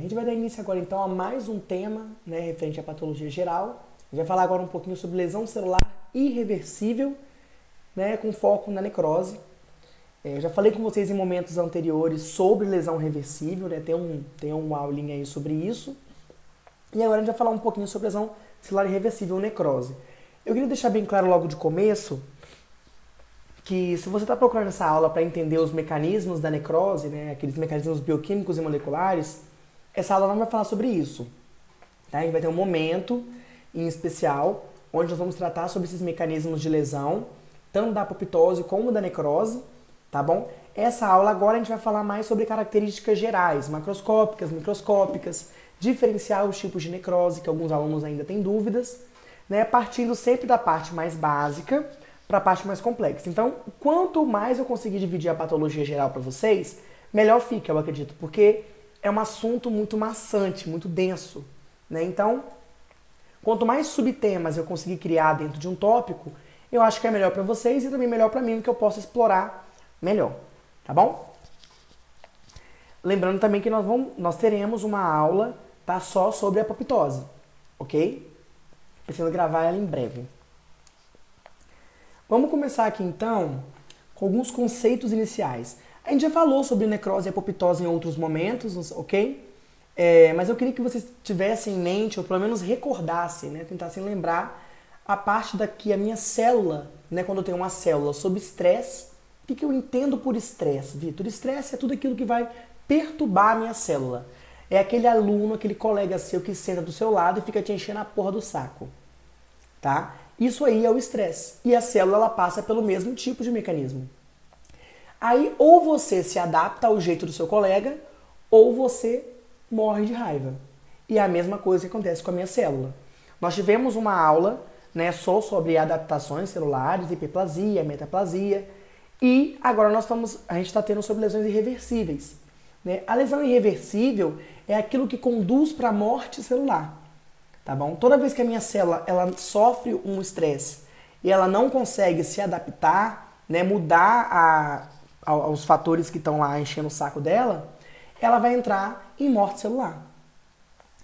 gente vai dar início agora então a mais um tema, né, referente à patologia geral. A gente vai falar agora um pouquinho sobre lesão celular irreversível, né, com foco na necrose. Eu já falei com vocês em momentos anteriores sobre lesão reversível, né, tem uma aulinha aí sobre isso. E agora a gente vai falar um pouquinho sobre lesão celular irreversível, necrose. Eu queria deixar bem claro logo de começo que se você está procurando essa aula para entender os mecanismos da necrose, né, aqueles mecanismos bioquímicos e moleculares, essa aula não vai falar sobre isso. Tá? A gente vai ter um momento em especial onde nós vamos tratar sobre esses mecanismos de lesão, tanto da apoptose como da necrose, tá bom? Essa aula agora a gente vai falar mais sobre características gerais, macroscópicas, microscópicas, diferenciar os tipos de necrose, que alguns alunos ainda têm dúvidas, né, partindo sempre da parte mais básica para a parte mais complexa. Então, quanto mais eu conseguir dividir a patologia geral para vocês, melhor fica, eu acredito, porque é um assunto muito maçante, muito denso, né? Então, quanto mais subtemas eu conseguir criar dentro de um tópico, eu acho que é melhor para vocês e também melhor para mim, que eu possa explorar melhor, tá bom? Lembrando também que nós teremos uma aula, tá, só sobre a apoptose, ok? Pretendo gravar ela em breve. Vamos começar aqui então com alguns conceitos iniciais. A gente já falou sobre necrose e apoptose em outros momentos, ok? Mas eu queria que vocês tivessem em mente, ou pelo menos recordassem, né, tentassem lembrar a parte daqui, a minha célula, né, quando eu tenho uma célula sob estresse. O que eu entendo por estresse, Vitor? Estresse é tudo aquilo que vai perturbar a minha célula. É aquele aluno, aquele colega seu que senta do seu lado e fica te enchendo a porra do saco, tá? Isso aí é o estresse. E a célula ela passa pelo mesmo tipo de mecanismo. Aí ou você se adapta ao jeito do seu colega, ou você morre de raiva. E é a mesma coisa que acontece com a minha célula. Nós tivemos uma aula, né, só sobre adaptações celulares, hiperplasia, metaplasia, e agora a gente está tendo sobre lesões irreversíveis. Né? A lesão irreversível é aquilo que conduz para a morte celular. Tá bom? Toda vez que a minha célula ela sofre um estresse e ela não consegue se adaptar, né, mudar aos fatores que estão lá enchendo o saco dela, ela vai entrar em morte celular.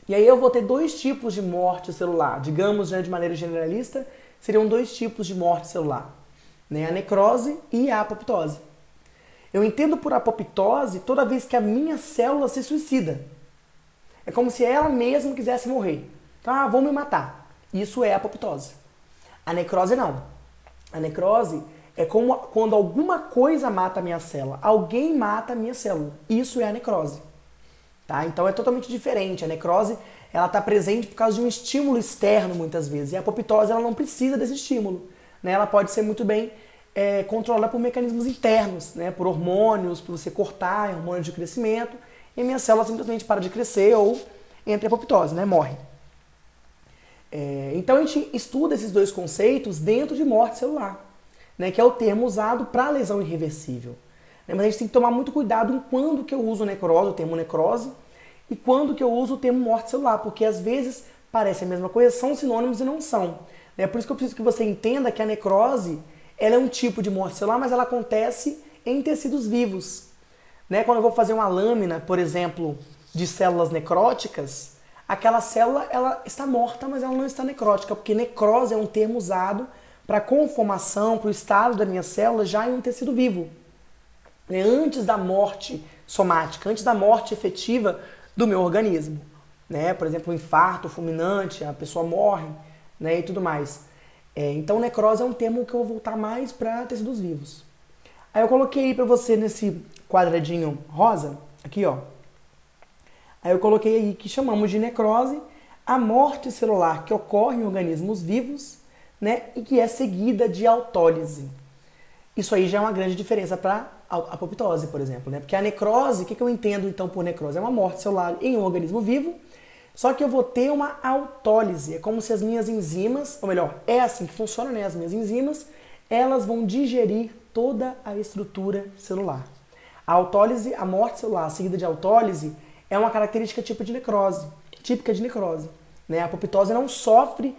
E aí eu vou ter dois tipos de morte celular. Digamos, né, de maneira generalista, seriam dois tipos de morte celular, né, a necrose e a apoptose. Eu entendo por apoptose toda vez que a minha célula se suicida. É como se ela mesma quisesse morrer. Tá, vou me matar. Isso é apoptose. A necrose não. A necrose é como quando alguma coisa mata a minha célula. Alguém mata a minha célula. Isso é a necrose. Tá? Então é totalmente diferente. A necrose ela está presente por causa de um estímulo externo muitas vezes. E a apoptose ela não precisa desse estímulo. Né? Ela pode ser muito bem controlada por mecanismos internos, né? Por hormônios, por você cortar hormônio de crescimento. E a minha célula simplesmente para de crescer ou entra em apoptose, né? Morre. Então a gente estuda esses dois conceitos dentro de morte celular, né, que é o termo usado para lesão irreversível. Mas a gente tem que tomar muito cuidado em quando que eu uso necrose, o termo necrose, e quando que eu uso o termo morte celular, porque às vezes parece a mesma coisa, são sinônimos e não são. É por isso que eu preciso que você entenda que a necrose ela é um tipo de morte celular, mas ela acontece em tecidos vivos. Né? Quando eu vou fazer uma lâmina, por exemplo, de células necróticas, aquela célula ela está morta, mas ela não está necrótica, porque necrose é um termo usado para a conformação, para o estado da minha célula já em um tecido vivo. Antes da morte somática, antes da morte efetiva do meu organismo. Né? Por exemplo, um infarto fulminante, a pessoa morre, né? E tudo mais. Então necrose é um termo que eu vou voltar mais para tecidos vivos. Aí eu coloquei para você nesse quadradinho rosa, aqui ó. Aí eu coloquei aí que chamamos de necrose a morte celular que ocorre em organismos vivos, né, e que é seguida de autólise. Isso aí já é uma grande diferença para a apoptose, por exemplo, né? Porque a necrose, o que eu entendo então por necrose? É uma morte celular em um organismo vivo, só que eu vou ter uma autólise. É como se as minhas enzimas, ou melhor, é assim que funciona, né? As minhas enzimas, elas vão digerir toda a estrutura celular. A autólise, a morte celular seguida de autólise, é uma característica típica de necrose. Né? A apoptose não sofre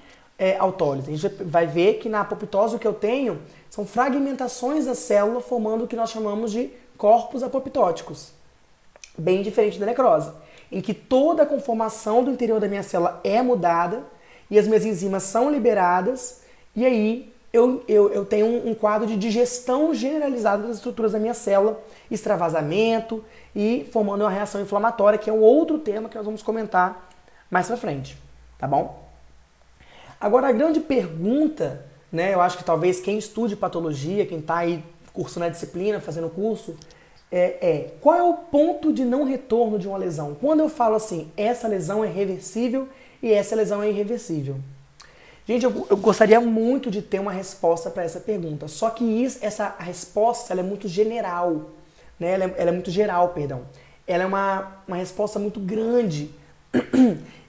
autólise. A gente vai ver que na apoptose o que eu tenho são fragmentações da célula formando o que nós chamamos de corpos apoptóticos. Bem diferente da necrose. em que toda a conformação do interior da minha célula é mudada e as minhas enzimas são liberadas, e aí eu tenho um quadro de digestão generalizada das estruturas da minha célula, extravasamento e formando uma reação inflamatória, que é um outro tema que nós vamos comentar mais pra frente, tá bom? Agora a grande pergunta, né, eu acho que talvez quem estude patologia, quem está aí cursando a disciplina, fazendo o curso, qual é o ponto de não retorno de uma lesão? Quando eu falo assim, essa lesão é reversível e essa lesão é irreversível. Gente, eu gostaria muito de ter uma resposta para essa pergunta, só que essa resposta ela é muito general, né? Ela é muito geral, perdão. Ela é uma resposta muito grande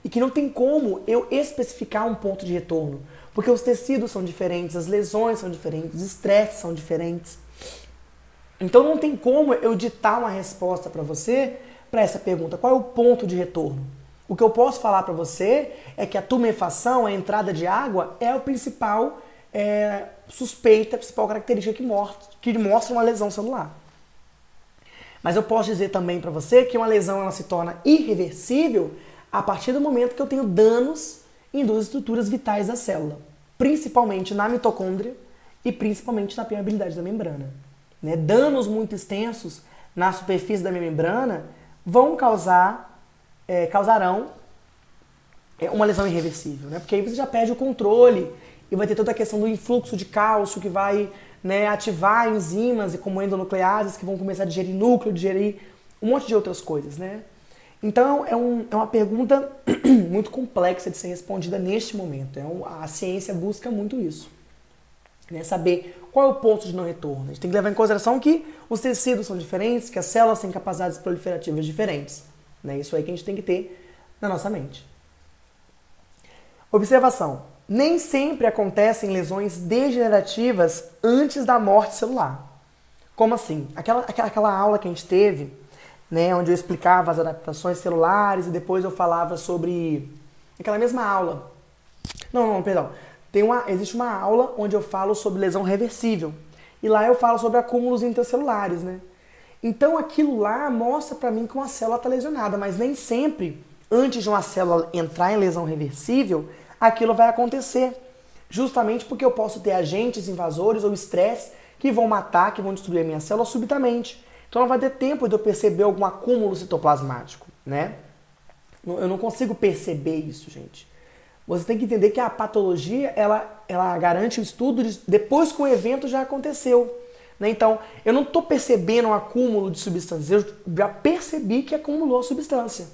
e que não tem como eu especificar um ponto de retorno, porque os tecidos são diferentes, as lesões são diferentes, os estresses são diferentes. Então não tem como eu ditar uma resposta para você para essa pergunta, qual é o ponto de retorno? O que eu posso falar para você é que a tumefação, a entrada de água, é a principal suspeita, a principal característica que mostra uma lesão celular. Mas eu posso dizer também para você que uma lesão ela se torna irreversível a partir do momento que eu tenho danos em duas estruturas vitais da célula, principalmente na mitocôndria e principalmente na permeabilidade da membrana. Né? Danos muito extensos na superfície da minha membrana vão causarão uma lesão irreversível, né? Porque aí você já perde o controle e vai ter toda a questão do influxo de cálcio que vai, né, ativar enzimas e como endonucleases que vão começar a digerir núcleo, digerir um monte de outras coisas, né? Então é uma pergunta muito complexa de ser respondida neste momento. A ciência busca muito isso, né? Saber qual é o ponto de não retorno. A gente tem que levar em consideração que os tecidos são diferentes, que as células têm capacidades proliferativas diferentes. Né? Isso aí que a gente tem que ter na nossa mente. Observação. Nem sempre acontecem lesões degenerativas antes da morte celular. Como assim? Aquela aula que a gente teve, né, onde eu explicava as adaptações celulares e depois eu falava sobre... Aquela mesma aula. Não, perdão. Existe uma aula onde eu falo sobre lesão reversível. E lá eu falo sobre acúmulos intercelulares, né? Então aquilo lá mostra pra mim que uma célula está lesionada, mas nem sempre, antes de uma célula entrar em lesão reversível, aquilo vai acontecer. Justamente porque eu posso ter agentes invasores ou estresse que vão matar, que vão destruir a minha célula subitamente. Então não vai ter tempo de eu perceber algum acúmulo citoplasmático, né? Eu não consigo perceber isso, gente. Você tem que entender que a patologia, ela garante o estudo depois que o evento já aconteceu. Né? Então, eu não estou percebendo um acúmulo de substâncias, eu já percebi que acumulou a substância.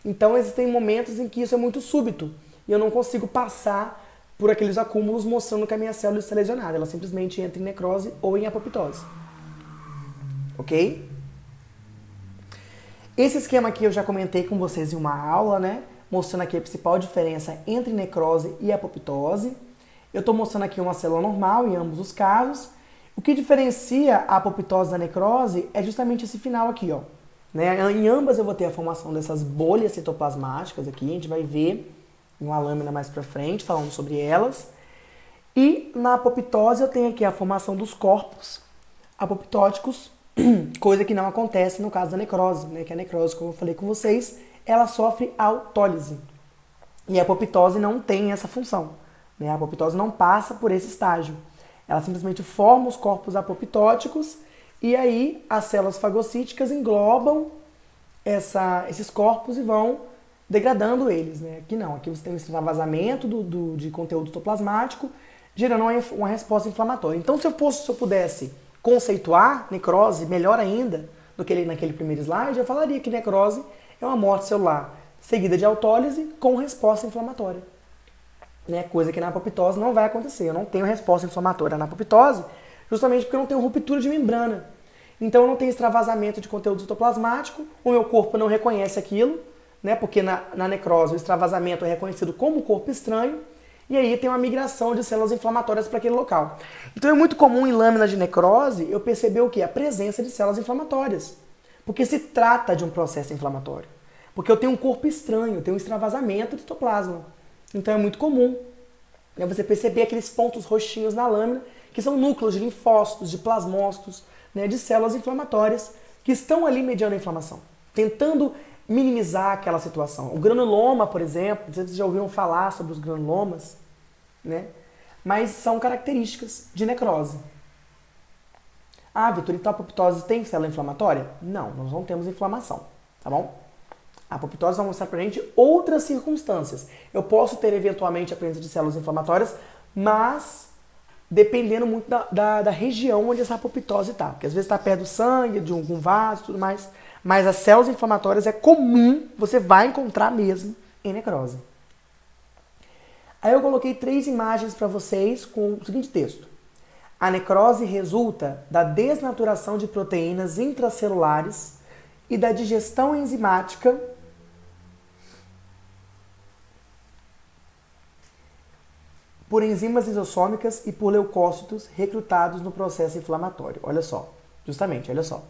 Então, existem momentos em que isso é muito súbito e eu não consigo passar por aqueles acúmulos mostrando que a minha célula está lesionada. Ela simplesmente entra em necrose ou em apoptose. Ok? Esse esquema aqui eu já comentei com vocês em uma aula, né? Mostrando aqui a principal diferença entre necrose e apoptose. Eu estou mostrando aqui uma célula normal em ambos os casos. O que diferencia a apoptose da necrose é justamente esse final aqui, ó. Né? Em ambas eu vou ter a formação dessas bolhas citoplasmáticas aqui, a gente vai ver em uma lâmina mais pra frente, falando sobre elas. E na apoptose eu tenho aqui a formação dos corpos apoptóticos, coisa que não acontece no caso da necrose, né? Que a necrose, como eu falei com vocês, ela sofre autólise. E a apoptose não tem essa função, né? A apoptose não passa por esse estágio. Ela simplesmente forma os corpos apoptóticos e aí as células fagocíticas englobam esses corpos e vão degradando eles, né? Aqui não, aqui você tem um extravasamento de conteúdo citoplasmático, gerando uma resposta inflamatória. Então, se eu pudesse conceituar necrose melhor ainda do que naquele primeiro slide, eu falaria que necrose é uma morte celular seguida de autólise com resposta inflamatória. Né? Coisa que na apoptose não vai acontecer. Eu não tenho resposta inflamatória na apoptose, justamente porque eu não tenho ruptura de membrana. Então eu não tenho extravasamento de conteúdo citoplasmático, o meu corpo não reconhece aquilo, né? Porque na necrose o extravasamento é reconhecido como corpo estranho, e aí tem uma migração de células inflamatórias para aquele local. Então é muito comum em lâminas de necrose eu perceber o quê? A presença de células inflamatórias. Porque se trata de um processo inflamatório. Porque eu tenho um corpo estranho, eu tenho um extravasamento de citoplasma. Então é muito comum, né, você perceber aqueles pontos roxinhos na lâmina, que são núcleos de linfócitos, de plasmócitos, né, de células inflamatórias que estão ali mediando a inflamação, tentando minimizar aquela situação. O granuloma, por exemplo, não sei se vocês já ouviram falar sobre os granulomas, né? Mas são características de necrose. Ah, Vitor, então a apoptose tem célula inflamatória? Não, nós não temos inflamação, tá bom? A apoptose vai mostrar pra gente outras circunstâncias. Eu posso ter eventualmente a presença de células inflamatórias, mas dependendo muito da região onde essa apoptose está. Porque às vezes está perto do sangue, de algum vaso e tudo mais. Mas as células inflamatórias é comum, você vai encontrar mesmo em necrose. Aí eu coloquei 3 imagens para vocês com o seguinte texto. A necrose resulta da desnaturação de proteínas intracelulares e da digestão enzimática por enzimas lisossômicas e por leucócitos recrutados no processo inflamatório. Olha só, justamente, olha só.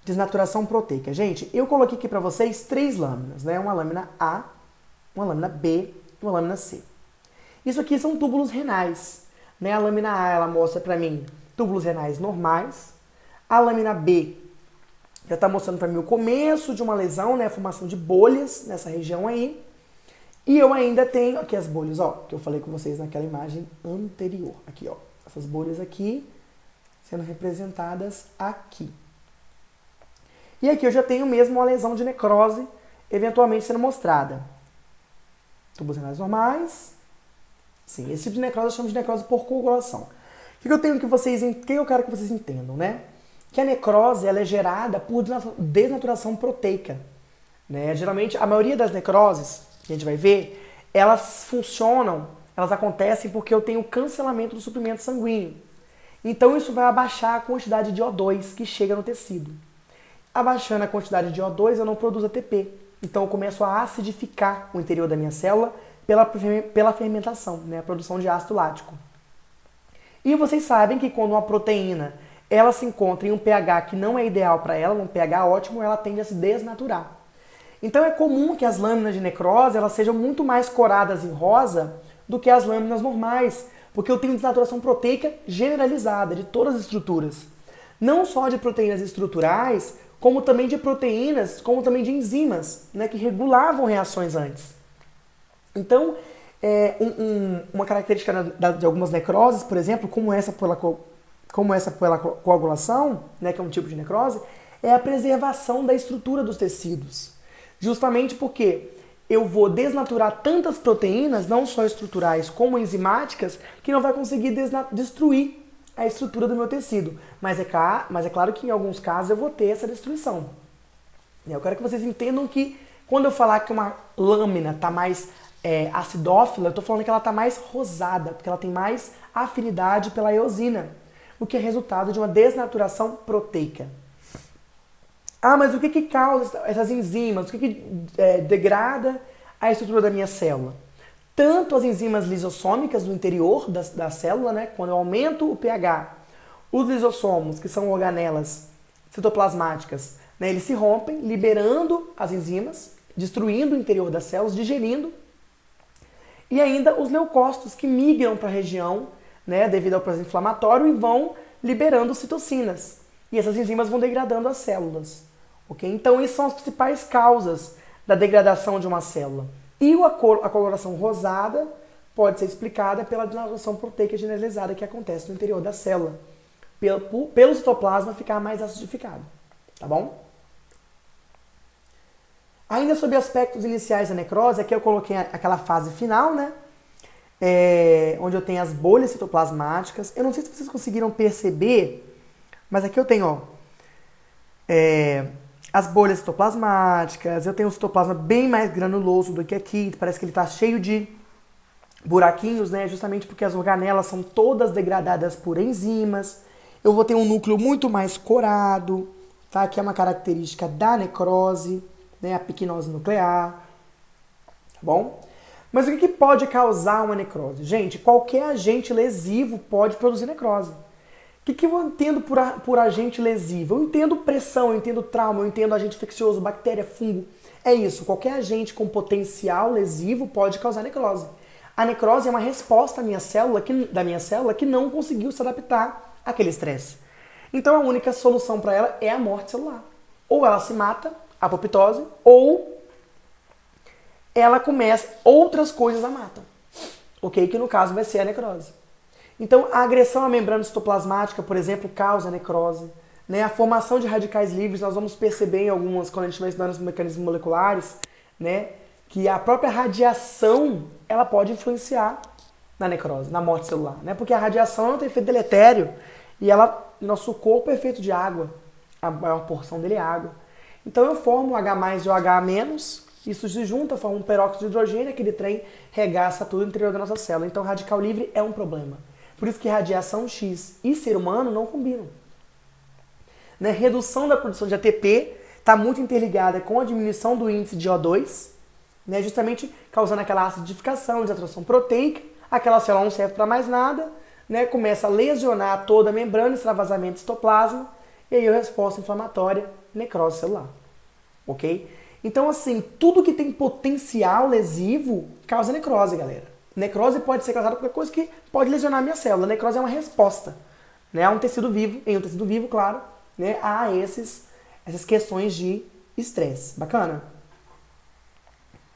Desnaturação proteica. Gente, eu coloquei aqui para vocês 3 lâminas, né? Uma lâmina A, uma lâmina B e uma lâmina C. Isso aqui são túbulos renais, né? A lâmina A, ela mostra para mim túbulos renais normais. A lâmina B já está mostrando para mim o começo de uma lesão, né? A formação de bolhas nessa região aí. E eu ainda tenho aqui as bolhas, ó, que eu falei com vocês naquela imagem anterior. Aqui, ó, essas bolhas aqui sendo representadas aqui. E aqui eu já tenho mesmo uma lesão de necrose eventualmente sendo mostrada. Túbulos renais normais. Sim, esse tipo de necrose eu chamo de necrose por coagulação. O que eu tenho que vocês, que eu quero que vocês entendam, né? Que a necrose ela é gerada por desnaturação proteica, né? Geralmente a maioria das necroses que a gente vai ver, elas funcionam, elas acontecem porque eu tenho cancelamento do suprimento sanguíneo. Então isso vai abaixar a quantidade de O2 que chega no tecido. Abaixando a quantidade de O2, eu não produzo ATP. Então eu começo a acidificar o interior da minha célula pela fermentação, né? A produção de ácido lático. E vocês sabem que quando uma proteína ela se encontra em um pH que não é ideal para ela, um pH ótimo, ela tende a se desnaturar. Então é comum que as lâminas de necrose elas sejam muito mais coradas em rosa do que as lâminas normais, porque eu tenho desnaturação proteica generalizada de todas as estruturas. Não só de proteínas estruturais, como também de proteínas, como também de enzimas, né, que regulavam reações antes. Então, uma característica de algumas necroses, por exemplo, como essa pela coagulação, né, que é um tipo de necrose, é a preservação da estrutura dos tecidos. Justamente porque eu vou desnaturar tantas proteínas, não só estruturais como enzimáticas, que não vai conseguir destruir a estrutura do meu tecido. Mas é claro que em alguns casos eu vou ter essa destruição. Eu quero que vocês entendam que quando eu falar que uma lâmina está mais acidófila, eu estou falando que ela está mais rosada, porque ela tem mais afinidade pela eosina, o que é resultado de uma desnaturação proteica. Ah, mas o que causa essas enzimas? O que degrada a estrutura da minha célula? Tanto as enzimas lisossômicas do interior da célula, né? Quando eu aumento o pH, os lisossomos, que são organelas citoplasmáticas, né? Eles se rompem, liberando as enzimas, destruindo o interior das células, digerindo. E ainda os leucócitos, que migram para a região, né? Devido ao processo inflamatório e vão liberando citocinas. E essas enzimas vão degradando as células. Okay? Então, essas são as principais causas da degradação de uma célula. E a coloração rosada pode ser explicada pela desnaturação proteica generalizada que acontece no interior da célula, pelo citoplasma ficar mais acidificado. Tá bom? Ainda sobre aspectos iniciais da necrose, aqui eu coloquei aquela fase final, né? Onde eu tenho as bolhas citoplasmáticas. Eu não sei se vocês conseguiram perceber, mas aqui eu tenho, ó, as bolhas citoplasmáticas, eu tenho um citoplasma bem mais granuloso do que aqui, parece que ele está cheio de buraquinhos, né? Justamente porque as organelas são todas degradadas por enzimas. Eu vou ter um núcleo muito mais corado, tá? Que é uma característica da necrose, né? A pequinose nuclear, tá bom? Mas o que pode causar uma necrose? Gente, qualquer agente lesivo pode produzir necrose. O que eu entendo por agente lesivo? Eu entendo pressão, eu entendo trauma, eu entendo agente infeccioso, bactéria, fungo. É isso, qualquer agente com potencial lesivo pode causar necrose. A necrose é uma resposta da minha célula que não conseguiu se adaptar àquele estresse. Então a única solução para ela é a morte celular. Ou ela se mata, apoptose, ou ela começa, outras coisas a matam, ok? Que no caso vai ser a necrose. Então, a agressão à membrana citoplasmática, por exemplo, causa necrose. Né? A formação de radicais livres, nós vamos perceber em algumas, quando a gente vai estudando os mecanismos moleculares, né? Que a própria radiação, ela pode influenciar na necrose, na morte celular. Né? Porque a radiação não tem efeito deletério e nosso corpo é feito de água. A maior porção dele é água. Então eu formo o H+ e o H-, isso se junta, forma um peróxido de hidrogênio, aquele trem regaça tudo no interior da nossa célula. Então radical livre é um problema. Por isso que radiação X e ser humano não combinam. Né? Redução da produção de ATP está muito interligada com a diminuição do índice de O2, né? Justamente causando aquela acidificação, desatração proteica, aquela célula não serve para mais nada, né? Começa a lesionar toda a membrana, extravasamento do citoplasma, e aí a resposta inflamatória, necrose celular. Ok? Então, assim, tudo que tem potencial lesivo causa necrose, galera. Necrose pode ser causada por qualquer coisa que pode lesionar a minha célula. A necrose é uma resposta, né? A um tecido vivo, em um tecido vivo, claro, né? A essas questões de estresse. Bacana?